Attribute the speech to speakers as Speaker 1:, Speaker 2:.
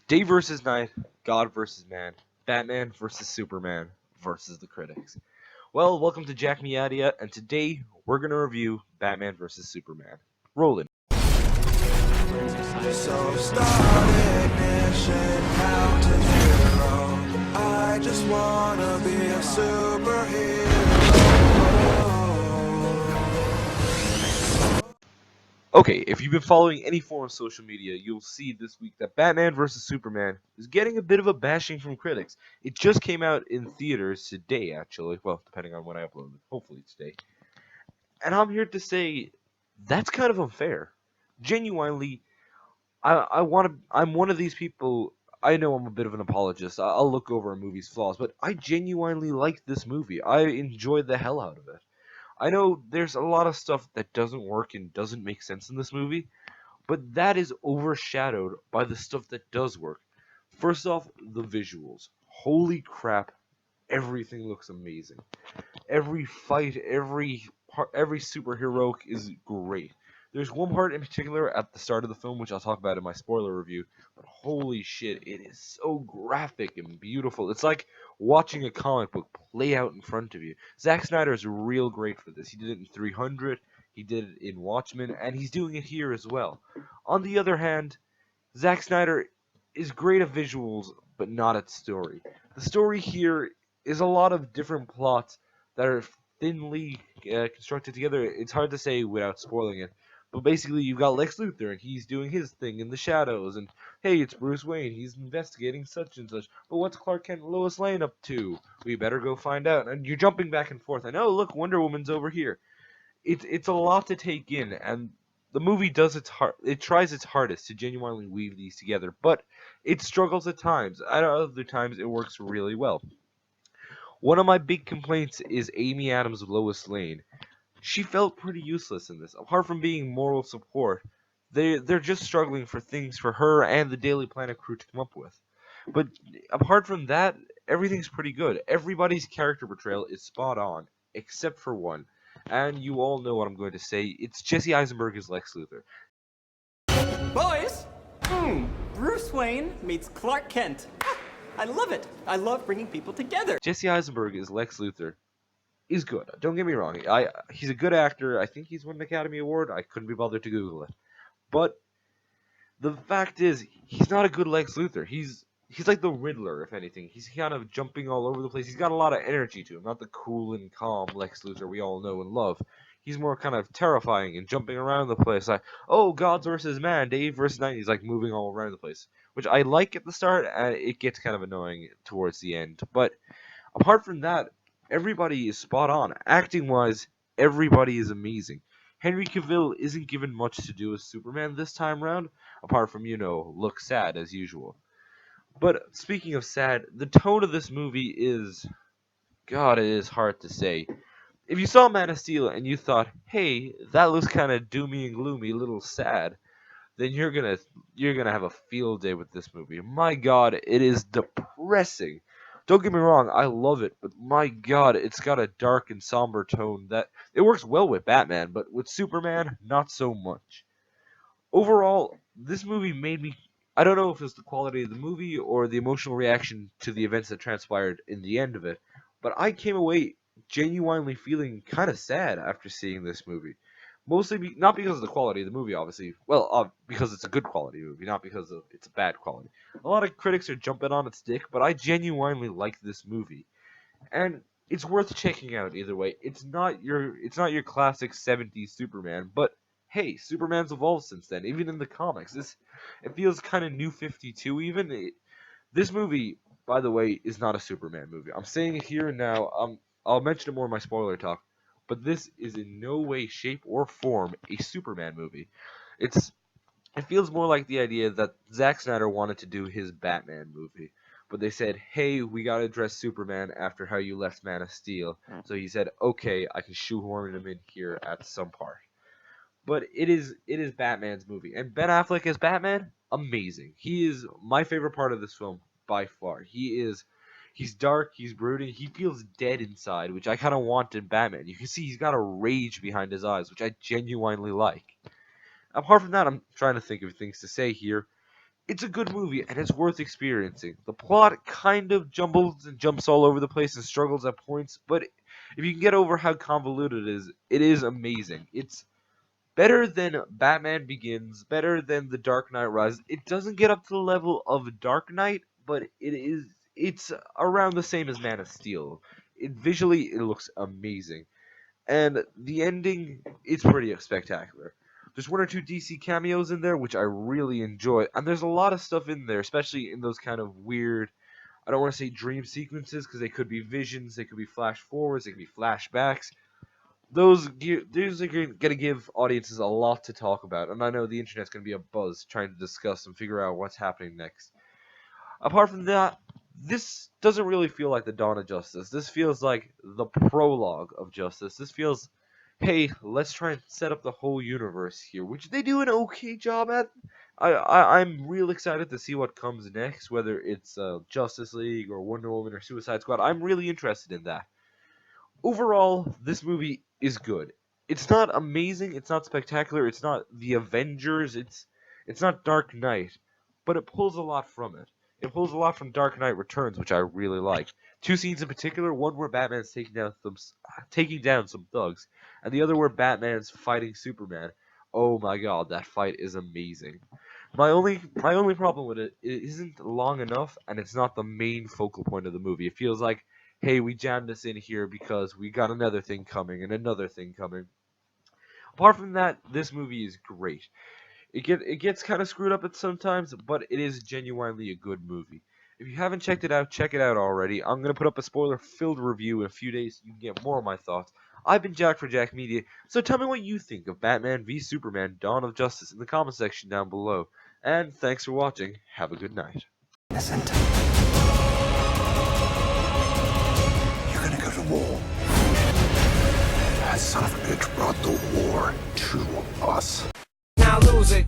Speaker 1: Day versus night, God versus man, Batman versus Superman versus the critics. Well, welcome to Jack Miadia, and today we're gonna review Batman versus Superman. Rollin'.
Speaker 2: So start ignition, count to zero. I just wanna be a superhero.
Speaker 1: Okay, if you've been following any form of social media, you'll see this week that Batman vs. Superman is getting a bit of a bashing from critics. It just came out in theaters today, actually. Well, depending on when I upload it. Hopefully today. And I'm here to say that's kind of unfair. Genuinely, I'm one of these people. I know I'm a bit of an apologist. I'll look over a movie's flaws, but I genuinely like this movie. I enjoyed the hell out of it. I know there's a lot of stuff that doesn't work and doesn't make sense in this movie, but that is overshadowed by the stuff that does work. First off, the visuals. Holy crap, everything looks amazing. Every fight, every superhero is great. There's one part in particular at the start of the film, which I'll talk about in my spoiler review, but holy shit, it is so graphic and beautiful. It's like watching a comic book play out in front of you. Zack Snyder is real great for this. He did it in 300, he did it in Watchmen, and he's doing it here as well. On the other hand, Zack Snyder is great at visuals, but not at story. The story here is a lot of different plots that are thinly constructed together. It's hard to say without spoiling it. But basically, you've got Lex Luthor, and he's doing his thing in the shadows. And hey, it's Bruce Wayne. He's investigating such and such. But what's Clark Kent and Lois Lane up to? We better go find out. And you're jumping back and forth. And oh, look, Wonder Woman's over here. It's a lot to take in, and the movie does its hard. It tries its hardest to genuinely weave these together, but it struggles at times. At other times, it works really well. One of my big complaints is Amy Adams' Lois Lane. She felt pretty useless in this. Apart from being moral support, they're just struggling for things for her and the Daily Planet crew to come up with. But apart from that, everything's pretty good. Everybody's character portrayal is spot on, except for one. And you all know what I'm going to say. It's Jesse Eisenberg as Lex Luthor.
Speaker 3: Boys, Bruce Wayne meets Clark Kent. I love it. I love bringing people together.
Speaker 1: Jesse Eisenberg as Lex Luthor is good. Don't get me wrong. He's a good actor. I think he's won an Academy Award. I couldn't be bothered to Google it. But the fact is, he's not a good Lex Luthor. He's like the Riddler, if anything. He's kind of jumping all over the place. He's got a lot of energy to him, not the cool and calm Lex Luthor we all know and love. He's more kind of terrifying and jumping around the place. Like, oh, gods versus man, Dave versus night. He's like moving all around the place, which I like at the start, and it gets kind of annoying towards the end. But apart from that, everybody is spot on. Acting wise, everybody is amazing. Henry Cavill isn't given much to do as Superman this time round, apart from, look sad as usual. But speaking of sad, the tone of this movie is. God, it is hard to say. If you saw Man of Steel and you thought, hey, that looks kind of doomy and gloomy, a little sad, then you're gonna have a field day with this movie. My God, it is depressing. Don't get me wrong, I love it, but my God, it's got a dark and somber tone that it works well with Batman, but with Superman, not so much. Overall, this movie made me. I don't know if it's the quality of the movie or the emotional reaction to the events that transpired in the end of it, but I came away genuinely feeling kind of sad after seeing this movie. Not because of the quality of the movie, obviously. Well, because it's a good quality movie, not because of it's a bad quality. A lot of critics are jumping on its dick, but I genuinely like this movie, and it's worth checking out either way. It's not your classic '70s Superman, but hey, Superman's evolved since then. Even in the comics, it feels kind of New 52. This movie, by the way, is not a Superman movie. I'm saying it here and now. I'll mention it more in my spoiler talk, but this is in no way, shape, or form a Superman movie. It's it feels more like the idea that Zack Snyder wanted to do his Batman movie, but they said, "Hey, we gotta address Superman after how you left Man of Steel." So he said, "Okay, I can shoehorn him in here at some part." But it is Batman's movie, and Ben Affleck as Batman, amazing. He is my favorite part of this film by far. He's dark, he's brooding, he feels dead inside, which I kind of want in Batman. You can see he's got a rage behind his eyes, which I genuinely like. Apart from that, I'm trying to think of things to say here. It's a good movie and it's worth experiencing. The plot kind of jumbles and jumps all over the place and struggles at points, but if you can get over how convoluted it is amazing. It's better than Batman Begins, better than The Dark Knight Rises. It doesn't get up to the level of Dark Knight, but it's around the same as Man of Steel. Visually it looks amazing. And the ending is pretty spectacular. There's one or two DC cameos in there, which I really enjoy, and there's a lot of stuff in there, especially in those kind of weird, I don't want to say dream sequences, because they could be visions, they could be flash forwards, they could be flashbacks. Those are going to give audiences a lot to talk about, and I know the internet's going to be a buzz trying to discuss and figure out what's happening next. Apart from that, this doesn't really feel like the dawn of Justice. This feels like the prologue of Justice. This feels, hey, let's try and set up the whole universe here, which they do an okay job at. I'm real excited to see what comes next, whether it's Justice League or Wonder Woman or Suicide Squad. I'm really interested in that. Overall, this movie is good. It's not amazing, it's not spectacular, it's not The Avengers, it's not Dark Knight, but it pulls a lot from it. It pulls a lot from Dark Knight Returns, which I really like. Two scenes in particular, one where Batman's taking down some thugs, and the other where Batman's fighting Superman. Oh my god, that fight is amazing. My only problem with it isn't long enough, and it's not the main focal point of the movie. It feels like, hey, we jammed this in here because we got another thing coming and another thing coming. Apart from that, this movie is great. It gets kind of screwed up at sometimes, but it is genuinely a good movie. If you haven't checked it out, check it out already. I'm going to put up a spoiler-filled review in a few days so you can get more of my thoughts. I've been Jack for Jack Media, so tell me what you think of Batman v Superman Dawn of Justice in the comment section down below. And thanks for watching. Have a good night.
Speaker 2: Innocent. You're gonna go to war. That son of a bitch brought the war to us.
Speaker 3: Now lose it.